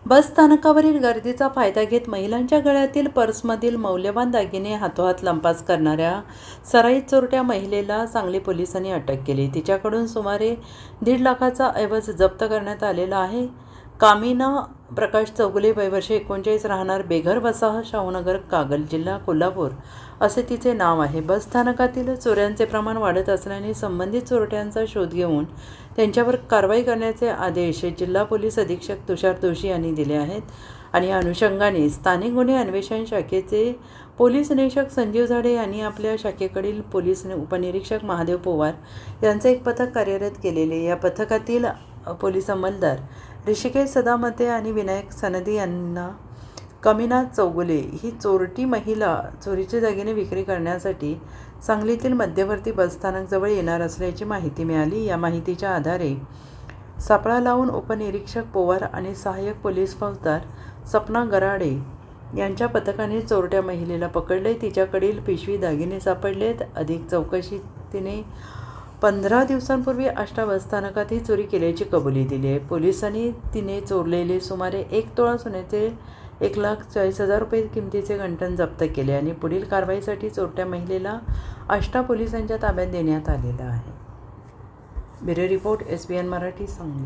बस स्थानकावरील गर्दीचा फायदा घेत महिलांच्या गळ्यातील पर्समधील मौल्यवान दागिने हातोहात लंपास करणाऱ्या सराईत चोरट्या महिलेला सांगली पोलिसांनी अटक केली। तिच्याकडून सुमारे 1.5 लाखाचा ऐवज जप्त करण्यात आलेला आहे। कामिना प्रकाश चौगुले, वय वर्ष 39, राहणार बेघर वसाहत, शाहूनगर, कागल, जिल्हा कोल्हापूर असे तिचे नाव आहे। बस स्थानकातील चोऱ्यांचे प्रमाण वाढत असल्याने संबंधित चोरट्यांचा शोध घेऊन त्यांच्यावर कारवाई करण्याचे आदेश जिल्हा पोलीस अधीक्षक तुषार जोशी यांनी दिले आहेत। आणि या अनुषंगाने स्थानिक गुन्हे अन्वेषण शाखेचे पोलीस निरीक्षक संजीव झाडे यांनी आपल्या शाखेकडील पोलीस उपनिरीक्षक महादेव पोवार यांचे एक पथक कार्यरत केलेले। या पथकातील पोलीस अंमलदार ऋषिकेश सदामते आणि विनायक सनदी यांना कामिना चौगुले ही चोरटी महिला चोरीचे दागिने विक्री करण्यासाठी सांगलीतील मध्यवर्ती बसस्थानकजवळ येणार असल्याची माहिती मिळाली। या माहितीच्या आधारे सापळा लावून उपनिरीक्षक पोवार आणि सहाय्यक पोलीस फौजदार सपना गराडे यांच्या पथकाने चोरट्या महिलेला पकडले। तिच्याकडील पिशवी दागिने सापडलेत। अधिक चौकशी तिने 15 दिवसांपूर्वी आष्टा बसस्थानकात ही चोरी केल्याची कबुली दिली आहे। पोलिसांनी तिने चोरलेले सुमारे 1 तोळा सोन्याचे 1,40,000 रुपये किमतीचे गंठण जप्त केले आणि पुढील कारवाईसाठी चोरट्या महिलेला आष्टा पोलिसांच्या ताब्यात देण्यात आलेला आहे। Bureau report, SBN Marathi, Sangli.